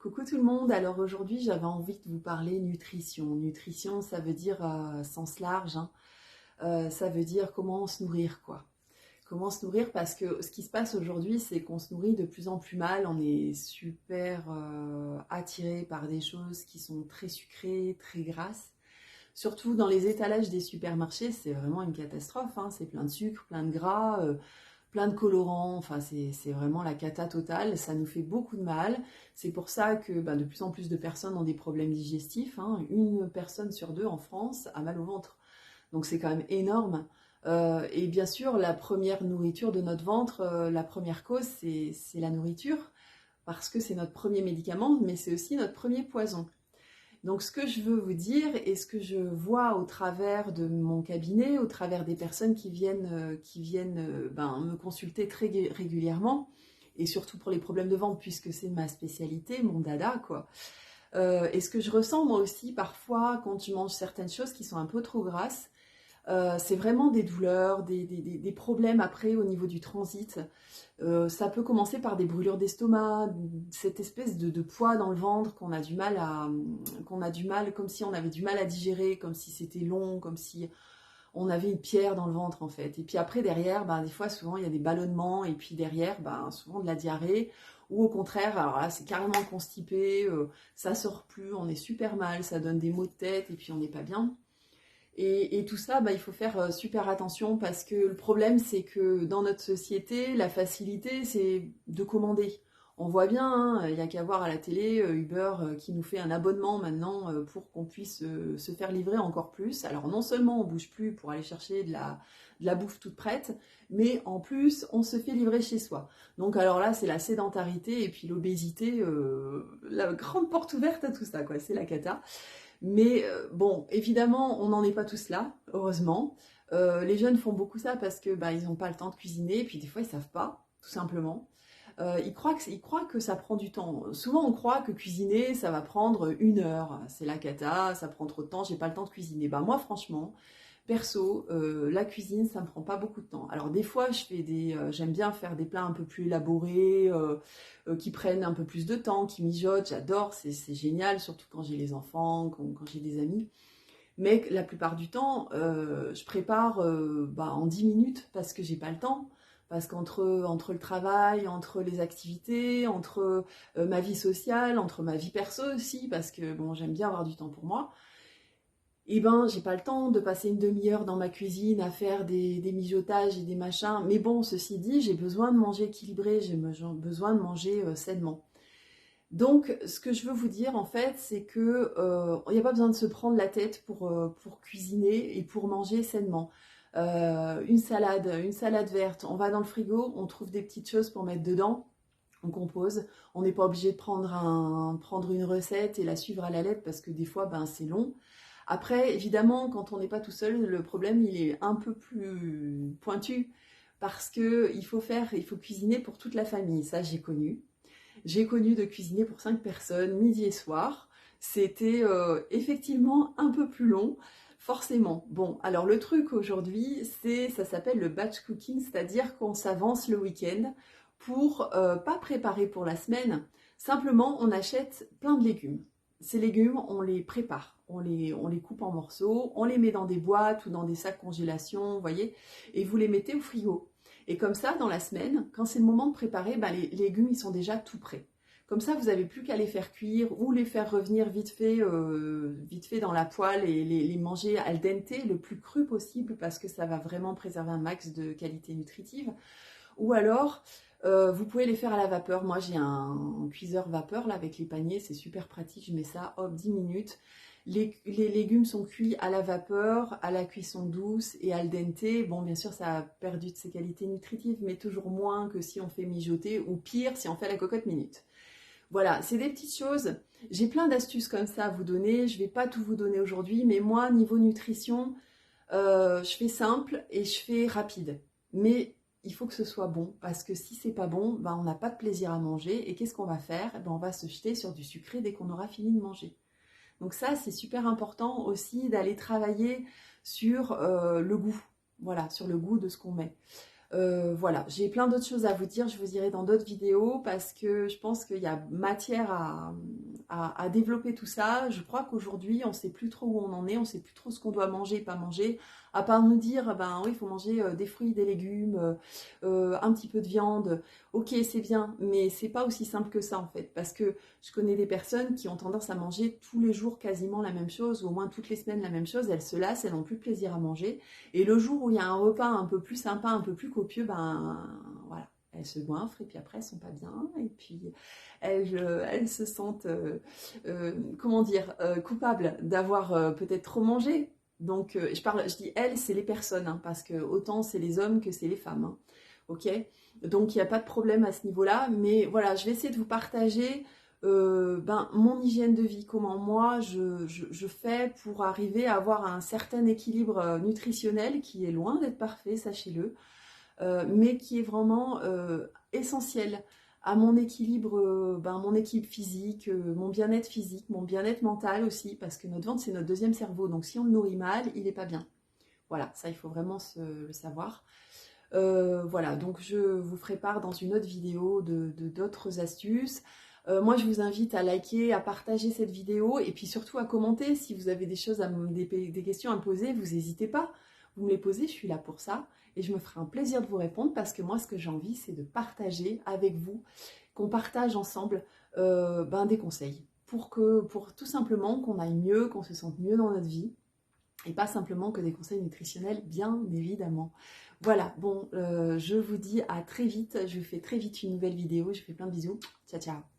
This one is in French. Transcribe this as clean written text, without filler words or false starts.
Coucou tout le monde, alors aujourd'hui j'avais envie de vous parler nutrition. Nutrition ça veut dire sens large, hein. Ça veut dire comment se nourrir quoi. Comment se nourrir parce que ce qui se passe aujourd'hui c'est qu'on se nourrit de plus en plus mal, on est super attiré par des choses qui sont très sucrées, très grasses. Surtout dans les étalages des supermarchés c'est vraiment une catastrophe, hein. C'est plein de sucre, plein de gras. Plein de colorants, enfin c'est vraiment la cata totale, ça nous fait beaucoup de mal. C'est pour ça que de plus en plus de personnes ont des problèmes digestifs, hein. Une personne sur deux en France a mal au ventre, donc c'est quand même énorme. Et bien sûr, la première nourriture de notre ventre, la première cause, c'est la nourriture, parce que c'est notre premier médicament, mais c'est aussi notre premier poison. Donc ce que je veux vous dire et ce que je vois au travers de mon cabinet, au travers des personnes qui viennent me consulter très régulièrement, et surtout pour les problèmes de ventre, puisque c'est ma spécialité, mon dada, quoi. Et ce que je ressens moi aussi parfois quand je mange certaines choses qui sont un peu trop grasses, c'est vraiment des douleurs, des problèmes après au niveau du transit. Ça peut commencer par des brûlures d'estomac, cette espèce de poids dans le ventre qu'on a du mal, comme si on avait du mal à digérer, comme si c'était long, comme si on avait une pierre dans le ventre en fait. Et puis après derrière, des fois souvent il y a des ballonnements et puis derrière, souvent de la diarrhée. Ou au contraire, alors là c'est carrément constipé, ça sort plus, on est super mal, ça donne des maux de tête et puis on n'est pas bien. Et tout ça, il faut faire super attention parce que le problème, c'est que dans notre société, la facilité, c'est de commander. On voit bien, hein, il n'y a qu'à voir à la télé Uber qui nous fait un abonnement maintenant pour qu'on puisse se faire livrer encore plus. Alors non seulement on bouge plus pour aller chercher de la bouffe toute prête, mais en plus on se fait livrer chez soi. Donc alors là, c'est la sédentarité et puis l'obésité, la grande porte ouverte à tout ça, quoi. C'est la cata. Mais bon, évidemment, on n'en est pas tous là, heureusement. Les jeunes font beaucoup ça parce que ils n'ont pas le temps de cuisiner, et puis des fois ils savent pas, tout simplement. Ils croient que ça prend du temps. Souvent on croit que cuisiner, ça va prendre 1 heure. C'est la cata, ça prend trop de temps, j'ai pas le temps de cuisiner. Moi franchement, perso, la cuisine, ça me prend pas beaucoup de temps. Alors des fois, j'aime bien faire des plats un peu plus élaborés, qui prennent un peu plus de temps, qui mijotent. J'adore, c'est génial, surtout quand j'ai les enfants, quand j'ai des amis. Mais la plupart du temps, je prépare en 10 minutes parce que j'ai pas le temps. Parce qu'entre le travail, entre les activités, entre ma vie sociale, entre ma vie perso aussi, parce que bon, j'aime bien avoir du temps pour moi, j'ai pas le temps de passer une demi-heure dans ma cuisine à faire des mijotages et des machins. Mais bon, ceci dit, j'ai besoin de manger équilibré, j'ai besoin de manger sainement. Donc, ce que je veux vous dire, en fait, c'est que il n'y a pas besoin de se prendre la tête pour cuisiner et pour manger sainement. Une salade verte, on va dans le frigo, on trouve des petites choses pour mettre dedans, on compose. On n'est pas obligé de prendre une recette et la suivre à la lettre parce que des fois, c'est long. Après, évidemment, quand on n'est pas tout seul, le problème, il est un peu plus pointu parce que il faut cuisiner pour toute la famille. Ça, j'ai connu. J'ai connu de cuisiner pour 5 personnes, midi et soir. C'était effectivement un peu plus long, forcément. Bon, alors le truc aujourd'hui, ça s'appelle le batch cooking, c'est-à-dire qu'on s'avance le week-end pour pas préparer pour la semaine. Simplement, on achète plein de légumes. Ces légumes, on les prépare, on les coupe en morceaux, on les met dans des boîtes ou dans des sacs congélation, vous voyez, et vous les mettez au frigo. Et comme ça, dans la semaine, quand c'est le moment de préparer, les légumes, ils sont déjà tout prêts. Comme ça, vous n'avez plus qu'à les faire cuire ou les faire revenir vite fait dans la poêle et les manger al dente le plus cru possible parce que ça va vraiment préserver un max de qualité nutritive. Ou alors, vous pouvez les faire à la vapeur. Moi, j'ai un cuiseur vapeur là avec les paniers, c'est super pratique. Je mets ça, hop, 10 minutes. Les légumes sont cuits à la vapeur, à la cuisson douce et al dente. Bon, bien sûr, ça a perdu de ses qualités nutritives, mais toujours moins que si on fait mijoter, ou pire, si on fait à la cocotte minute. Voilà, c'est des petites choses. J'ai plein d'astuces comme ça à vous donner. Je ne vais pas tout vous donner aujourd'hui, mais moi, niveau nutrition, je fais simple et je fais rapide. Mais il faut que ce soit bon, parce que si c'est pas bon, on n'a pas de plaisir à manger. Et qu'est-ce qu'on va faire? On va se jeter sur du sucré dès qu'on aura fini de manger. Donc ça, c'est super important aussi d'aller travailler sur le goût. Voilà, sur le goût de ce qu'on met. Voilà, j'ai plein d'autres choses à vous dire, je vous dirai dans d'autres vidéos parce que je pense qu'il y a matière à développer tout ça. Je crois qu'aujourd'hui, on ne sait plus trop où on en est, on ne sait plus trop ce qu'on doit manger et pas manger, à part nous dire, ben oui, il faut manger des fruits, des légumes, un petit peu de viande. Ok, c'est bien, mais c'est pas aussi simple que ça en fait, parce que je connais des personnes qui ont tendance à manger tous les jours quasiment la même chose, ou au moins toutes les semaines la même chose, elles se lassent, elles n'ont plus de plaisir à manger. Et le jour où il y a un repas un peu plus sympa, un peu plus copieux, ben voilà, elles se goinfrent et puis après elles sont pas bien et puis elles se sentent, comment dire, coupables d'avoir peut-être trop mangé. Donc je dis elles, c'est les personnes, hein, parce que autant c'est les hommes que c'est les femmes, hein, ok? Donc il n'y a pas de problème à ce niveau-là, mais voilà, je vais essayer de vous partager ben, mon hygiène de vie, comment moi je fais pour arriver à avoir un certain équilibre nutritionnel qui est loin d'être parfait, sachez-le, mais qui est vraiment essentiel à mon équilibre, ben, mon équilibre physique, mon bien-être physique, mon bien-être mental aussi, parce que notre ventre c'est notre deuxième cerveau, donc si on le nourrit mal, il n'est pas bien. Voilà, ça il faut vraiment le savoir. Voilà, donc je vous ferai part dans une autre vidéo d'autres astuces. Moi, je vous invite à liker, à partager cette vidéo et puis surtout à commenter. Si vous avez des choses, des questions à me poser, vous n'hésitez pas. Vous me les posez, je suis là pour ça et je me ferai un plaisir de vous répondre parce que moi, ce que j'ai envie, c'est de partager avec vous, qu'on partage ensemble ben, des conseils pour tout simplement qu'on aille mieux, qu'on se sente mieux dans notre vie. Et pas simplement que des conseils nutritionnels, bien évidemment. Voilà, bon, je vous dis à très vite. Je vous fais très vite une nouvelle vidéo. Je vous fais plein de bisous. Ciao, ciao.